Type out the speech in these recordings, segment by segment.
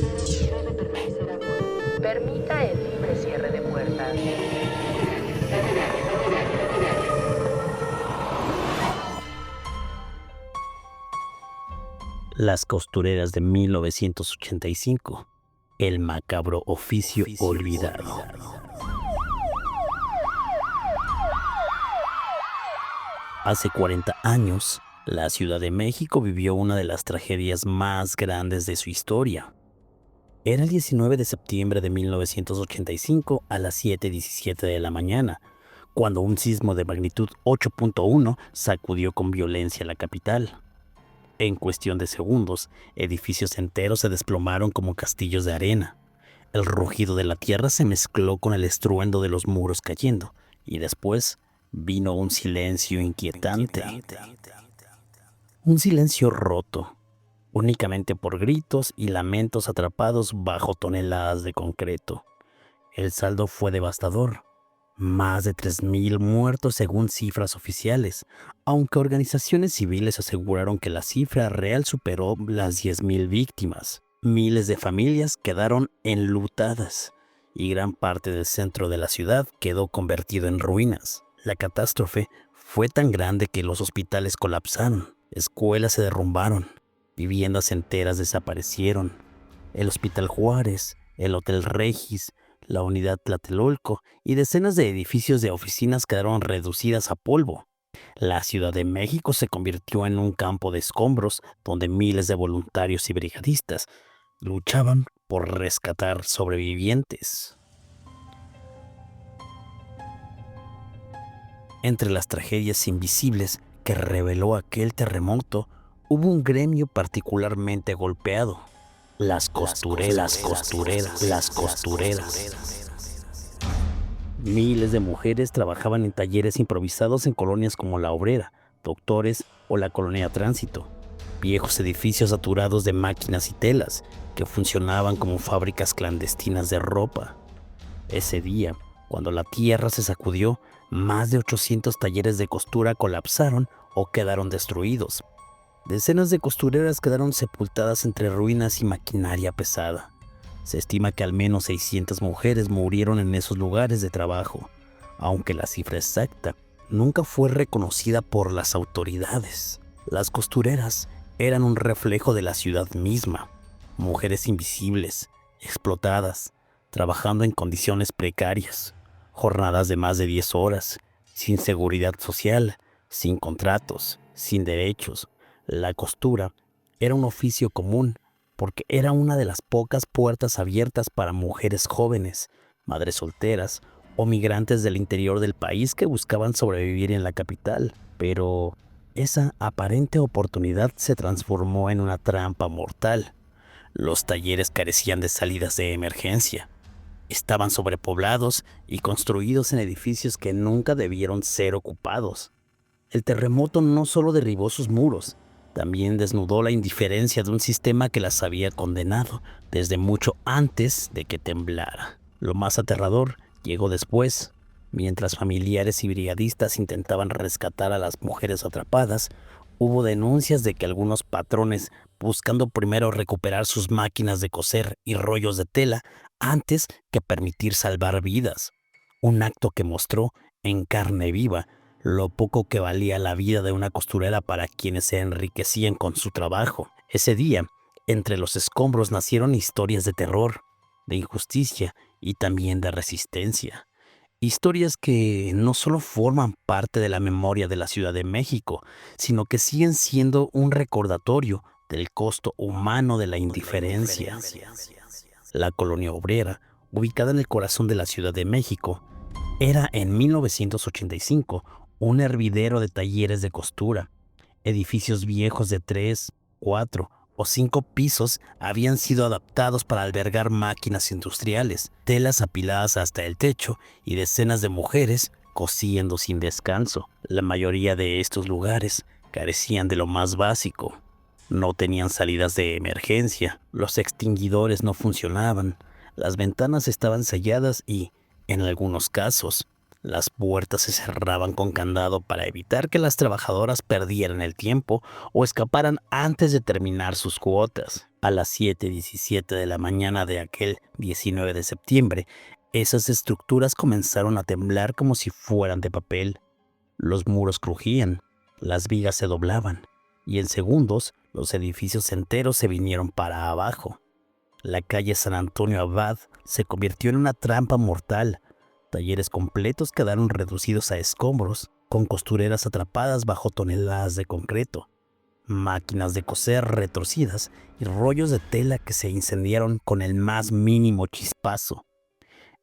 Debe permanecer a bordo. Permita el libre cierre de puertas. Las costureras de 1985. El macabro oficio olvidado. Hace 40 años, la Ciudad de México vivió una de las tragedias más grandes de su historia. Era el 19 de septiembre de 1985 a las 7:17 de la mañana, cuando un sismo de magnitud 8.1 sacudió con violencia la capital. En cuestión de segundos, edificios enteros se desplomaron como castillos de arena. El rugido de la tierra se mezcló con el estruendo de los muros cayendo, y después vino un silencio inquietante. Un silencio roto, únicamente por gritos y lamentos atrapados bajo toneladas de concreto. El saldo fue devastador. Más de 3.000 muertos según cifras oficiales, aunque organizaciones civiles aseguraron que la cifra real superó las 10.000 víctimas. Miles de familias quedaron enlutadas y gran parte del centro de la ciudad quedó convertido en ruinas. La catástrofe fue tan grande que los hospitales colapsaron, escuelas se derrumbaron, viviendas enteras desaparecieron. El Hospital Juárez, el Hotel Regis, la Unidad Tlatelolco y decenas de edificios de oficinas quedaron reducidas a polvo. La Ciudad de México se convirtió en un campo de escombros donde miles de voluntarios y brigadistas luchaban por rescatar sobrevivientes. Entre las tragedias invisibles que reveló aquel terremoto, hubo un gremio particularmente golpeado. Las costureras. Miles de mujeres trabajaban en talleres improvisados en colonias como La Obrera, Doctores o la Colonia Tránsito. Viejos edificios saturados de máquinas y telas que funcionaban como fábricas clandestinas de ropa. Ese día, cuando la tierra se sacudió, más de 800 talleres de costura colapsaron o quedaron destruidos. Decenas de costureras quedaron sepultadas entre ruinas y maquinaria pesada. Se estima que al menos 600 mujeres murieron en esos lugares de trabajo, aunque la cifra exacta nunca fue reconocida por las autoridades. Las costureras eran un reflejo de la ciudad misma. Mujeres invisibles, explotadas, trabajando en condiciones precarias, jornadas de más de 10 horas, sin seguridad social, sin contratos, sin derechos. La costura era un oficio común porque era una de las pocas puertas abiertas para mujeres jóvenes, madres solteras o migrantes del interior del país que buscaban sobrevivir en la capital. Pero esa aparente oportunidad se transformó en una trampa mortal. Los talleres carecían de salidas de emergencia. Estaban sobrepoblados y construidos en edificios que nunca debieron ser ocupados. El terremoto no solo derribó sus muros, también desnudó la indiferencia de un sistema que las había condenado desde mucho antes de que temblara. Lo más aterrador llegó después. Mientras familiares y brigadistas intentaban rescatar a las mujeres atrapadas, hubo denuncias de que algunos patrones, buscando primero recuperar sus máquinas de coser y rollos de tela antes que permitir salvar vidas. Un acto que mostró en carne viva lo poco que valía la vida de una costurera para quienes se enriquecían con su trabajo. Ese día, entre los escombros nacieron historias de terror, de injusticia y también de resistencia. Historias que no solo forman parte de la memoria de la Ciudad de México, sino que siguen siendo un recordatorio del costo humano de la indiferencia. La Colonia Obrera, ubicada en el corazón de la Ciudad de México, era en 1985 un hervidero de talleres de costura. Edificios viejos de 3, 4 o 5 pisos habían sido adaptados para albergar máquinas industriales, telas apiladas hasta el techo y decenas de mujeres cosiendo sin descanso. La mayoría de estos lugares carecían de lo más básico. No tenían salidas de emergencia, los extinguidores no funcionaban, las ventanas estaban selladas y, en algunos casos, las puertas se cerraban con candado para evitar que las trabajadoras perdieran el tiempo o escaparan antes de terminar sus cuotas. A las 7:17 de la mañana de aquel 19 de septiembre, esas estructuras comenzaron a temblar como si fueran de papel. Los muros crujían, las vigas se doblaban, y en segundos los edificios enteros se vinieron para abajo. La calle San Antonio Abad se convirtió en una trampa mortal. Talleres completos quedaron reducidos a escombros, con costureras atrapadas bajo toneladas de concreto, máquinas de coser retorcidas y rollos de tela que se incendiaron con el más mínimo chispazo.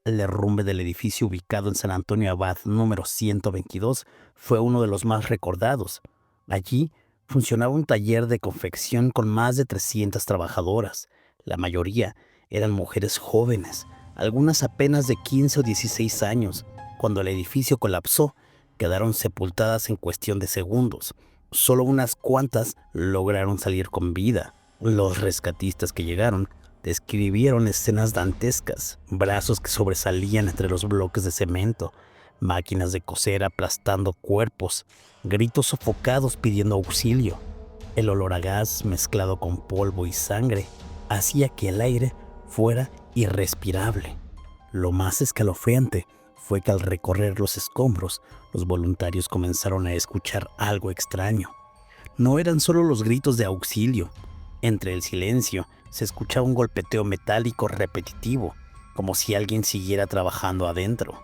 El derrumbe del edificio ubicado en San Antonio Abad número 122 fue uno de los más recordados. Allí funcionaba un taller de confección con más de 300 trabajadoras. La mayoría eran mujeres jóvenes, algunas apenas de 15 o 16 años. Cuando el edificio colapsó, quedaron sepultadas en cuestión de segundos. Solo unas cuantas lograron salir con vida. Los rescatistas que llegaron describieron escenas dantescas, brazos que sobresalían entre los bloques de cemento, máquinas de coser aplastando cuerpos, gritos sofocados pidiendo auxilio. El olor a gas mezclado con polvo y sangre hacía que el aire fuera irrespirable. Lo más escalofriante fue que al recorrer los escombros, los voluntarios comenzaron a escuchar algo extraño. No eran solo los gritos de auxilio. Entre el silencio se escuchaba un golpeteo metálico repetitivo, como si alguien siguiera trabajando adentro.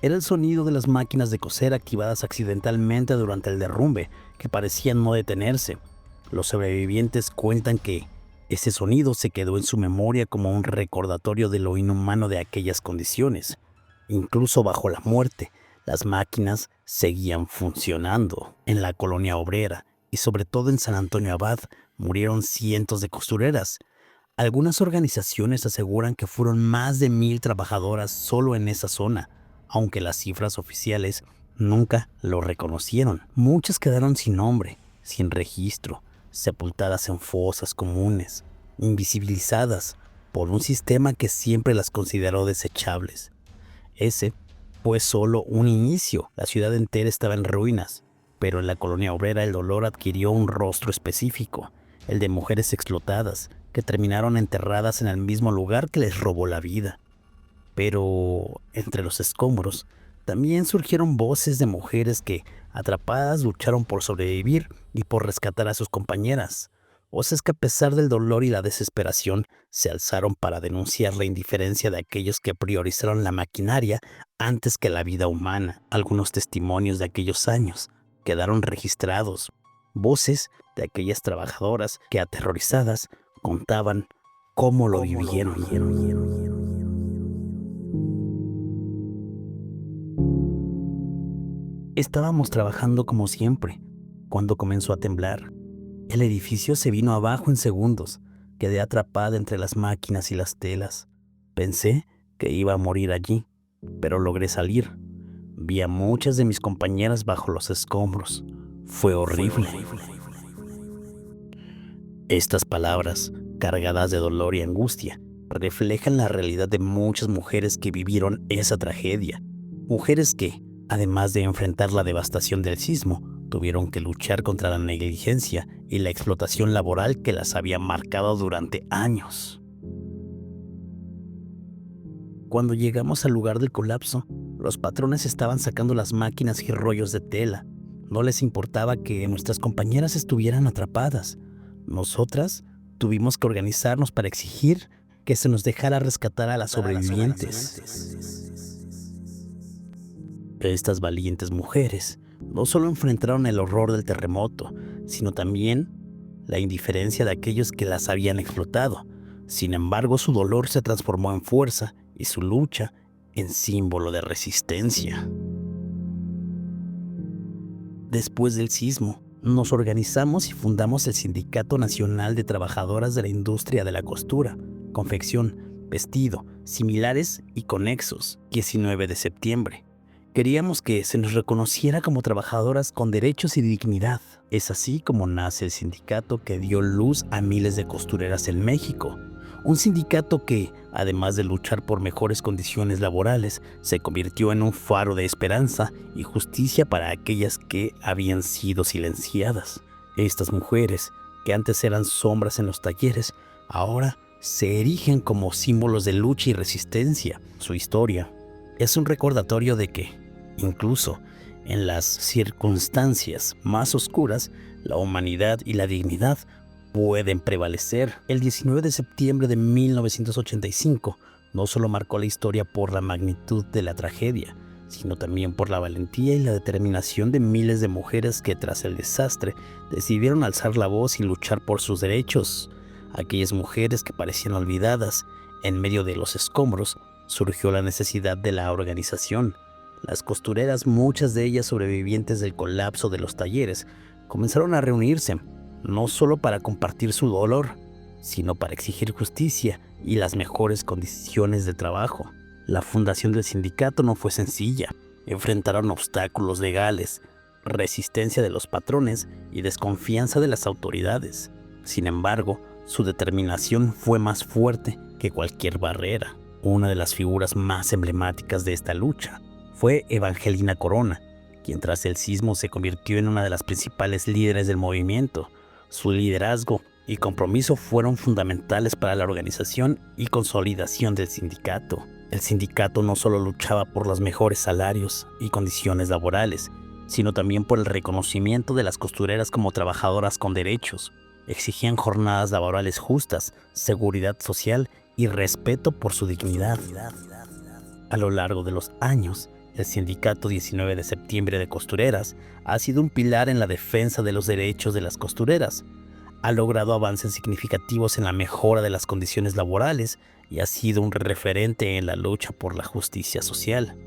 Era el sonido de las máquinas de coser activadas accidentalmente durante el derrumbe, que parecían no detenerse. Los sobrevivientes cuentan que ese sonido se quedó en su memoria como un recordatorio de lo inhumano de aquellas condiciones. Incluso bajo la muerte, las máquinas seguían funcionando. En la colonia obrera y sobre todo en San Antonio Abad murieron cientos de costureras. Algunas organizaciones aseguran que fueron más de 1,000 trabajadoras solo en esa zona, aunque las cifras oficiales nunca lo reconocieron. Muchas quedaron sin nombre, sin registro, sepultadas en fosas comunes, invisibilizadas por un sistema que siempre las consideró desechables. Ese fue solo un inicio. La ciudad entera estaba en ruinas, pero en la colonia obrera el dolor adquirió un rostro específico, el de mujeres explotadas que terminaron enterradas en el mismo lugar que les robó la vida. Pero entre los escombros también surgieron voces de mujeres que, atrapadas, lucharon por sobrevivir y por rescatar a sus compañeras. Voces que a pesar del dolor y la desesperación se alzaron para denunciar la indiferencia de aquellos que priorizaron la maquinaria antes que la vida humana. Algunos testimonios de aquellos años quedaron registrados. Voces de aquellas trabajadoras que, aterrorizadas, contaban cómo lo vivieron. Estábamos trabajando como siempre, cuando comenzó a temblar. El edificio se vino abajo en segundos. Quedé atrapada entre las máquinas y las telas. Pensé que iba a morir allí, pero logré salir. Vi a muchas de mis compañeras bajo los escombros. Fue horrible. Estas palabras, cargadas de dolor y angustia, reflejan la realidad de muchas mujeres que vivieron esa tragedia. Mujeres que, además de enfrentar la devastación del sismo, tuvieron que luchar contra la negligencia y la explotación laboral que las había marcado durante años. Cuando llegamos al lugar del colapso, los patrones estaban sacando las máquinas y rollos de tela. No les importaba que nuestras compañeras estuvieran atrapadas. Nosotras tuvimos que organizarnos para exigir que se nos dejara rescatar a las sobrevivientes. Estas valientes mujeres no solo enfrentaron el horror del terremoto, sino también la indiferencia de aquellos que las habían explotado. Sin embargo, su dolor se transformó en fuerza y su lucha en símbolo de resistencia. Después del sismo, nos organizamos y fundamos el Sindicato Nacional de Trabajadoras de la Industria de la Costura, Confección, Vestido, Similares y Conexos, 19 de septiembre. Queríamos que se nos reconociera como trabajadoras con derechos y dignidad. Es así como nace el sindicato que dio luz a miles de costureras en México. Un sindicato que, además de luchar por mejores condiciones laborales, se convirtió en un faro de esperanza y justicia para aquellas que habían sido silenciadas. Estas mujeres, que antes eran sombras en los talleres, ahora se erigen como símbolos de lucha y resistencia. Su historia es un recordatorio de que, incluso en las circunstancias más oscuras, la humanidad y la dignidad pueden prevalecer. El 19 de septiembre de 1985 no solo marcó la historia por la magnitud de la tragedia, sino también por la valentía y la determinación de miles de mujeres que tras el desastre decidieron alzar la voz y luchar por sus derechos. Aquellas mujeres que parecían olvidadas, en medio de los escombros, surgió la necesidad de la organización. Las costureras, muchas de ellas sobrevivientes del colapso de los talleres, comenzaron a reunirse, no solo para compartir su dolor, sino para exigir justicia y las mejores condiciones de trabajo. La fundación del sindicato no fue sencilla. Enfrentaron obstáculos legales, resistencia de los patrones y desconfianza de las autoridades. Sin embargo, su determinación fue más fuerte que cualquier barrera. Una de las figuras más emblemáticas de esta lucha fue Evangelina Corona, quien tras el sismo se convirtió en una de las principales líderes del movimiento. Su liderazgo y compromiso fueron fundamentales para la organización y consolidación del sindicato. El sindicato no solo luchaba por los mejores salarios y condiciones laborales, sino también por el reconocimiento de las costureras como trabajadoras con derechos. Exigían jornadas laborales justas, seguridad social y respeto por su dignidad. A lo largo de los años, el Sindicato 19 de Septiembre de Costureras ha sido un pilar en la defensa de los derechos de las costureras. Ha logrado avances significativos en la mejora de las condiciones laborales y ha sido un referente en la lucha por la justicia social.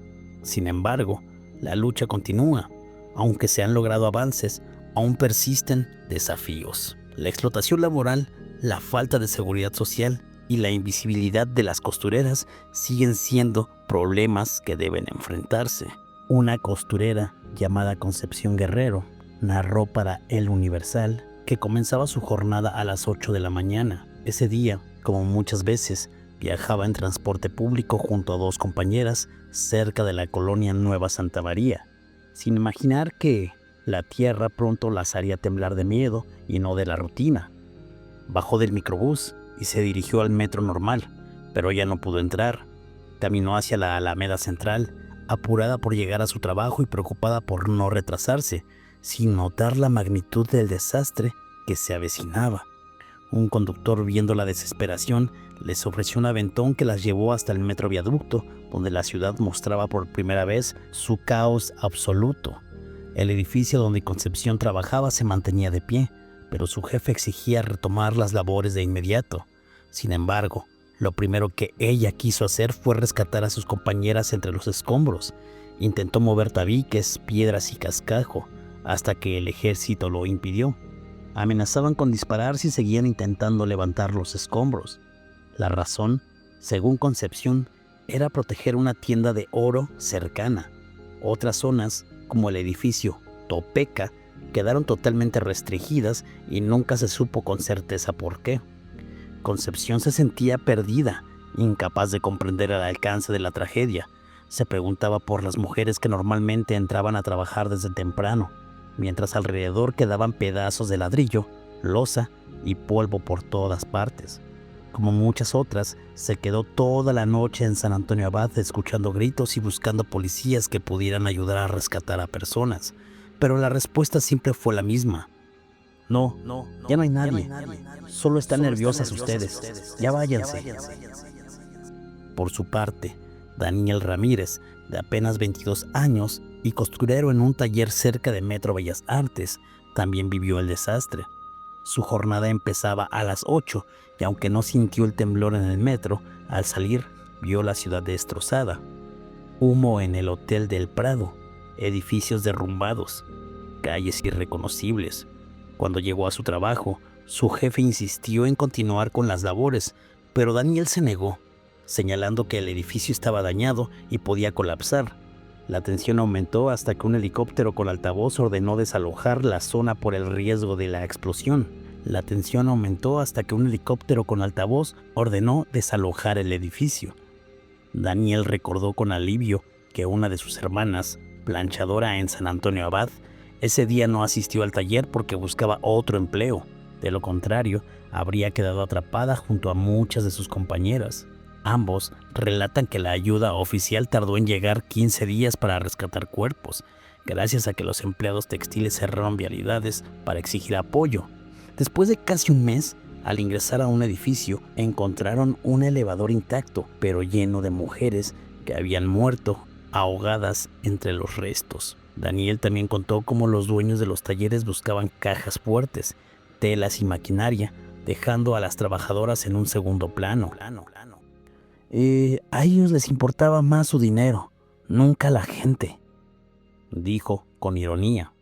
Sin embargo, la lucha continúa. Aunque se han logrado avances, aún persisten desafíos. La explotación laboral, la falta de seguridad social y la invisibilidad de las costureras siguen siendo problemas que deben enfrentarse. Una costurera llamada Concepción Guerrero narró para El Universal que comenzaba su jornada a las 8 de la mañana. Ese día, como muchas veces, viajaba en transporte público junto a dos compañeras cerca de la colonia Nueva Santa María, sin imaginar que la tierra pronto las haría temblar de miedo y no de la rutina. Bajó del microbús y se dirigió al metro normal, pero ya no pudo entrar. Caminó hacia la Alameda Central, apurada por llegar a su trabajo y preocupada por no retrasarse, sin notar la magnitud del desastre que se avecinaba. Un conductor, viendo la desesperación, les ofreció un aventón que las llevó hasta el metro viaducto, donde la ciudad mostraba por primera vez su caos absoluto. El edificio donde Concepción trabajaba se mantenía de pie, pero su jefe exigía retomar las labores de inmediato. Sin embargo, lo primero que ella quiso hacer fue rescatar a sus compañeras entre los escombros. Intentó mover tabiques, piedras y cascajo, hasta que el ejército lo impidió. Amenazaban con disparar si seguían intentando levantar los escombros. La razón, según Concepción, era proteger una tienda de oro cercana. Otras zonas, como el edificio Topeca, quedaron totalmente restringidas y nunca se supo con certeza por qué. Concepción se sentía perdida, incapaz de comprender el alcance de la tragedia. Se preguntaba por las mujeres que normalmente entraban a trabajar desde temprano, mientras alrededor quedaban pedazos de ladrillo, losa y polvo por todas partes. Como muchas otras, se quedó toda la noche en San Antonio Abad escuchando gritos y buscando policías que pudieran ayudar a rescatar a personas. Pero la respuesta siempre fue la misma. No, ya no hay nadie. Solo están nerviosas ustedes. Ya váyanse. Por su parte, Daniel Ramírez, de apenas 22 años y costurero en un taller cerca de Metro Bellas Artes, también vivió el desastre. Su jornada empezaba a las 8 y aunque no sintió el temblor en el metro, al salir vio la ciudad destrozada. Humo en el Hotel del Prado, edificios derrumbados, calles irreconocibles. Cuando llegó a su trabajo, su jefe insistió en continuar con las labores, pero Daniel se negó, señalando que el edificio estaba dañado y podía colapsar. La tensión aumentó hasta que un helicóptero con altavoz ordenó desalojar la zona por el riesgo de la explosión. El edificio. Daniel recordó con alivio que una de sus hermanas, planchadora en San Antonio Abad, ese día no asistió al taller porque buscaba otro empleo. De lo contrario, habría quedado atrapada junto a muchas de sus compañeras. Ambos relatan que la ayuda oficial tardó en llegar 15 días para rescatar cuerpos, gracias a que los empleados textiles cerraron vialidades para exigir apoyo. Después de casi un mes, al ingresar a un edificio, encontraron un elevador intacto, pero lleno de mujeres que habían muerto ahogadas entre los restos. Daniel también contó cómo los dueños de los talleres buscaban cajas fuertes, telas y maquinaria, dejando a las trabajadoras en un segundo plano. A ellos les importaba más su dinero, nunca la gente, dijo con ironía,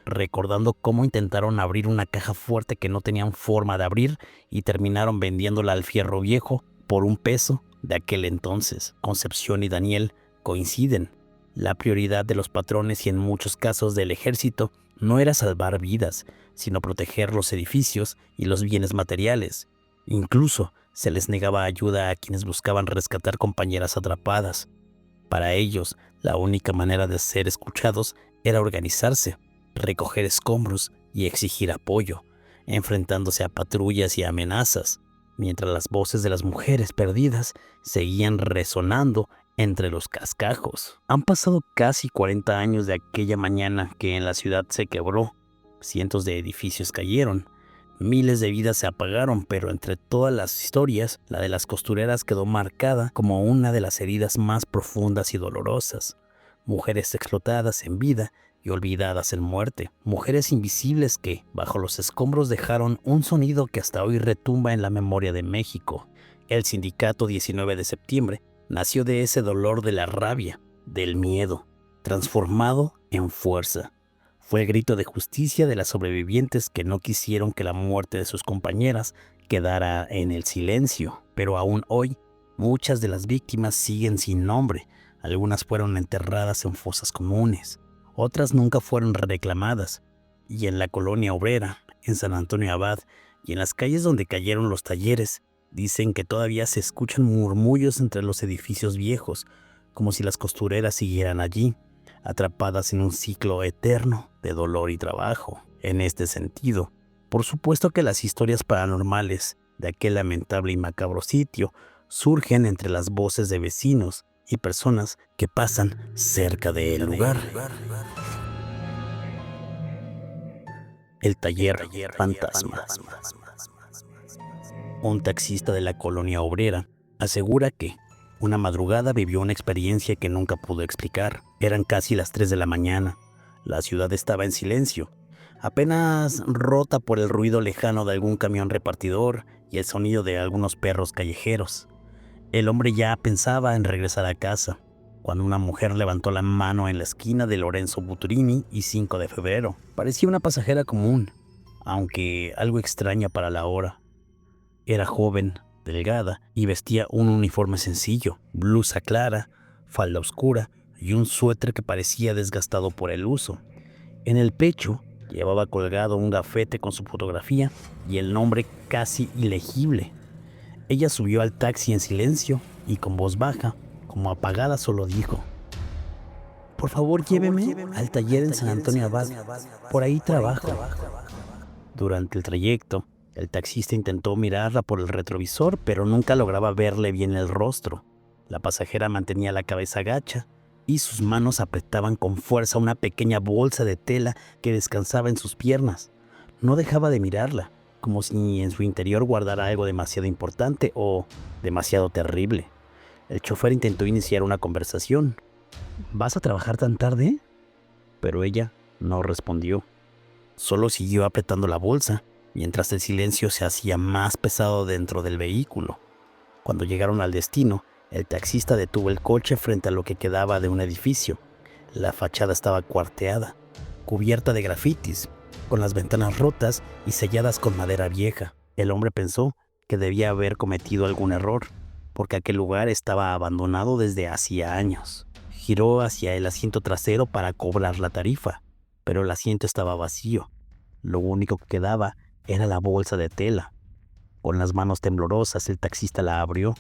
recordando cómo intentaron abrir una caja fuerte que no tenían forma de abrir y terminaron vendiéndola al fierro viejo por un peso de aquel entonces. Concepción y Daniel coinciden. La prioridad de los patrones y en muchos casos del ejército no era salvar vidas, sino proteger los edificios y los bienes materiales. Incluso se les negaba ayuda a quienes buscaban rescatar compañeras atrapadas. Para ellos, la única manera de ser escuchados era organizarse, recoger escombros y exigir apoyo, enfrentándose a patrullas y amenazas, mientras las voces de las mujeres perdidas seguían resonando entre los cascajos. Han pasado casi 40 años de aquella mañana que en la ciudad se quebró. Cientos de edificios cayeron. Miles de vidas se apagaron, pero entre todas las historias, la de las costureras quedó marcada como una de las heridas más profundas y dolorosas. Mujeres explotadas en vida y olvidadas en muerte. Mujeres invisibles que, bajo los escombros, dejaron un sonido que hasta hoy retumba en la memoria de México. El sindicato 19 de septiembre nació de ese dolor de la rabia, del miedo, transformado en fuerza. Fue el grito de justicia de las sobrevivientes que no quisieron que la muerte de sus compañeras quedara en el silencio. Pero aún hoy, muchas de las víctimas siguen sin nombre. Algunas fueron enterradas en fosas comunes, otras nunca fueron reclamadas. Y en la colonia obrera, en San Antonio Abad y en las calles donde cayeron los talleres, dicen que todavía se escuchan murmullos entre los edificios viejos, como si las costureras siguieran allí, atrapadas en un ciclo eterno de dolor y trabajo. En este sentido, por supuesto que las historias paranormales de aquel lamentable y macabro sitio surgen entre las voces de vecinos y personas que pasan cerca del lugar. El taller fantasma. Un taxista de la colonia obrera asegura que una madrugada vivió una experiencia que nunca pudo explicar. Eran casi las 3 de la mañana. La ciudad estaba en silencio, apenas rota por el ruido lejano de algún camión repartidor y el sonido de algunos perros callejeros. El hombre ya pensaba en regresar a casa, cuando una mujer levantó la mano en la esquina de Lorenzo Buturini y 5 de febrero. Parecía una pasajera común, aunque algo extraña para la hora. Era joven, delgada y vestía un uniforme sencillo, blusa clara, falda oscura y un suéter que parecía desgastado por el uso. En el pecho llevaba colgado un gafete con su fotografía y el nombre casi ilegible. Ella subió al taxi en silencio y con voz baja, como apagada, solo dijo: Por favor, lléveme al taller en San Antonio Abad, por ahí trabajo. Durante el trayecto, el taxista intentó mirarla por el retrovisor, pero nunca lograba verle bien el rostro. La pasajera mantenía la cabeza gacha y sus manos apretaban con fuerza una pequeña bolsa de tela que descansaba en sus piernas. No dejaba de mirarla, como si en su interior guardara algo demasiado importante o demasiado terrible. El chofer intentó iniciar una conversación. ¿Vas a trabajar tan tarde? Pero ella no respondió. Solo siguió apretando la bolsa, mientras el silencio se hacía más pesado dentro del vehículo. Cuando llegaron al destino, el taxista detuvo el coche frente a lo que quedaba de un edificio. La fachada estaba cuarteada, cubierta de grafitis, con las ventanas rotas y selladas con madera vieja. El hombre pensó que debía haber cometido algún error, porque aquel lugar estaba abandonado desde hacía años. Giró hacia el asiento trasero para cobrar la tarifa, pero el asiento estaba vacío. Lo único que quedaba era la bolsa de tela. Con las manos temblorosas, el taxista la abrió.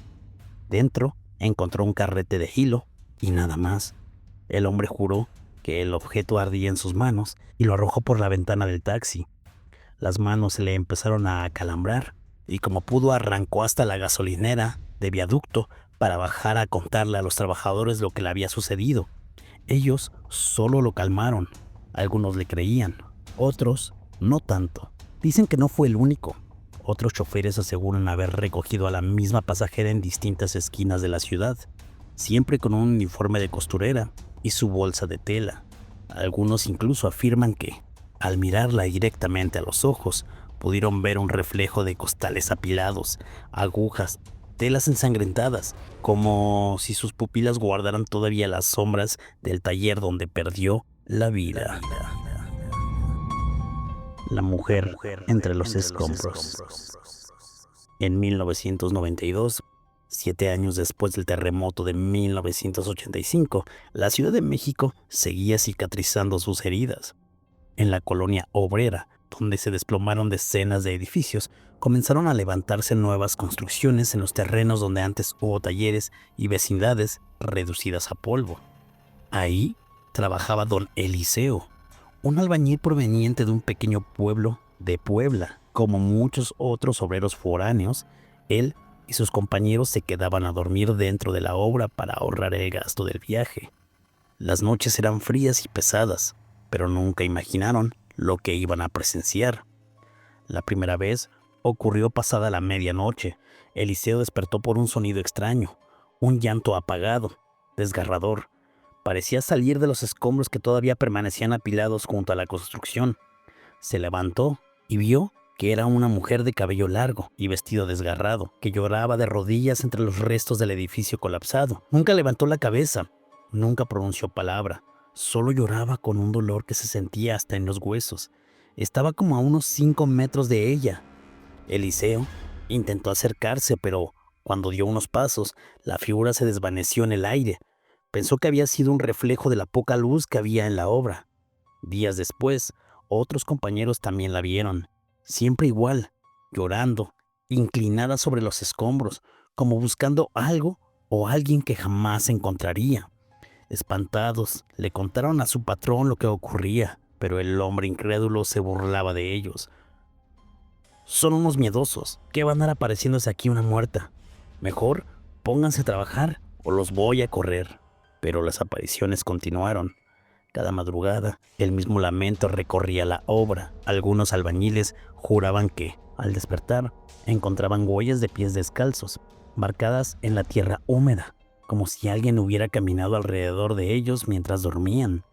Dentro encontró un carrete de hilo y nada más. El hombre juró que el objeto ardía en sus manos y lo arrojó por la ventana del taxi. Las manos se le empezaron a acalambrar y como pudo arrancó hasta la gasolinera de viaducto para bajar a contarle a los trabajadores lo que le había sucedido. Ellos solo lo calmaron. Algunos le creían, otros no tanto. Dicen que no fue el único. Otros choferes aseguran haber recogido a la misma pasajera en distintas esquinas de la ciudad, siempre con un uniforme de costurera y su bolsa de tela. Algunos incluso afirman que, al mirarla directamente a los ojos, pudieron ver un reflejo de costales apilados, agujas, telas ensangrentadas, como si sus pupilas guardaran todavía las sombras del taller donde perdió la vida. La mujer entre los escombros. En 1992, 7 años después del terremoto de 1985, la Ciudad de México seguía cicatrizando sus heridas. En la colonia obrera, donde se desplomaron decenas de edificios, comenzaron a levantarse nuevas construcciones en los terrenos donde antes hubo talleres y vecindades reducidas a polvo. Ahí trabajaba don Eliseo, un albañil proveniente de un pequeño pueblo de Puebla. Como muchos otros obreros foráneos, él y sus compañeros se quedaban a dormir dentro de la obra para ahorrar el gasto del viaje. Las noches eran frías y pesadas, pero nunca imaginaron lo que iban a presenciar. La primera vez ocurrió pasada la medianoche. Eliseo despertó por un sonido extraño, un llanto apagado, desgarrador. Parecía salir de los escombros que todavía permanecían apilados junto a la construcción. Se levantó y vio que era una mujer de cabello largo y vestido desgarrado, que lloraba de rodillas entre los restos del edificio colapsado. Nunca levantó la cabeza, nunca pronunció palabra, solo lloraba con un dolor que se sentía hasta en los huesos. Estaba como a unos 5 metros de ella. Eliseo intentó acercarse, pero cuando dio unos pasos, la figura se desvaneció en el aire. Pensó que había sido un reflejo de la poca luz que había en la obra. Días después, otros compañeros también la vieron, siempre igual, llorando, inclinada sobre los escombros, como buscando algo o alguien que jamás encontraría. Espantados, le contaron a su patrón lo que ocurría, pero el hombre incrédulo se burlaba de ellos. Son unos miedosos, ¿qué van a andar apareciéndose aquí una muerta? Mejor pónganse a trabajar o los voy a correr. Pero las apariciones continuaron. Cada madrugada, el mismo lamento recorría la obra. Algunos albañiles juraban que, al despertar, encontraban huellas de pies descalzos, marcadas en la tierra húmeda, como si alguien hubiera caminado alrededor de ellos mientras dormían.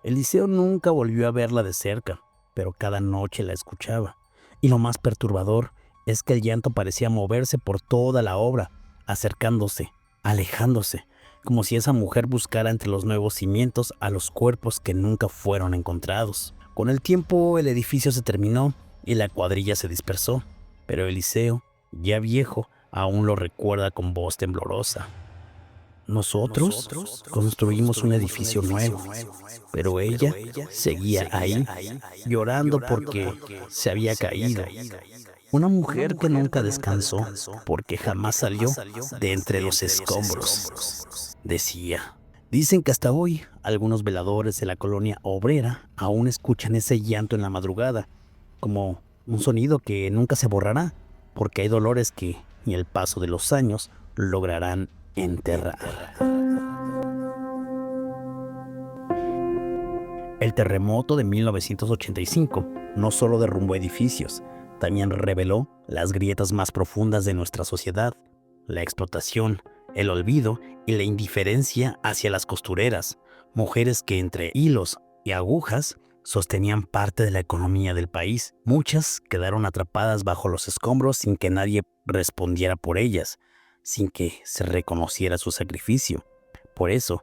Eliseo nunca volvió a verla de cerca, pero cada noche la escuchaba. Y lo más perturbador es que el llanto parecía moverse por toda la obra, acercándose, alejándose, como si esa mujer buscara entre los nuevos cimientos a los cuerpos que nunca fueron encontrados. Con el tiempo el edificio se terminó y la cuadrilla se dispersó, pero Eliseo, ya viejo, aún lo recuerda con voz temblorosa. Nosotros construimos un edificio nuevo, pero ella seguía ahí, llorando porque se había caído. Una mujer que nunca descansó porque jamás salió de entre los escombros, decía. Dicen que hasta hoy algunos veladores de la colonia obrera aún escuchan ese llanto en la madrugada, como un sonido que nunca se borrará, porque hay dolores que ni el paso de los años lograrán enterrar. El terremoto de 1985 no solo derrumbó edificios, también reveló las grietas más profundas de nuestra sociedad, la explotación, el olvido y la indiferencia hacia las costureras, mujeres que entre hilos y agujas sostenían parte de la economía del país. Muchas quedaron atrapadas bajo los escombros sin que nadie respondiera por ellas, sin que se reconociera su sacrificio. Por eso,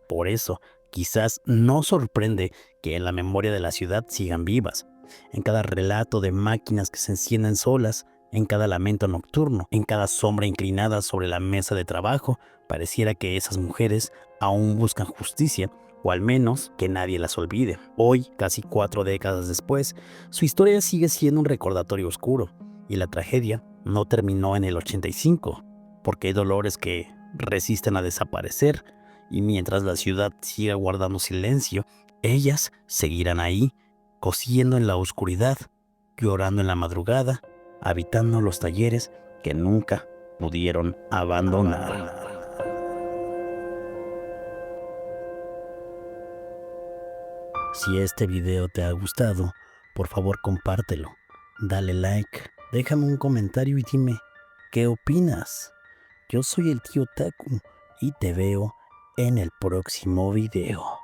quizás no sorprende que en la memoria de la ciudad sigan vivas, en cada relato de máquinas que se encienden solas, en cada lamento nocturno, en cada sombra inclinada sobre la mesa de trabajo. Pareciera que esas mujeres aún buscan justicia, o al menos que nadie las olvide. Hoy, casi 4 décadas después, su historia sigue siendo un recordatorio oscuro, y la tragedia no terminó en el 85, porque hay dolores que resisten a desaparecer, y mientras la ciudad siga guardando silencio, ellas seguirán ahí, cosiendo en la oscuridad llorando en la madrugada, habitando los talleres que nunca pudieron abandonar. Si este video te ha gustado, por favor compártelo, dale like, déjame un comentario y dime, ¿qué opinas? Yo soy el tío Taku y te veo en el próximo video.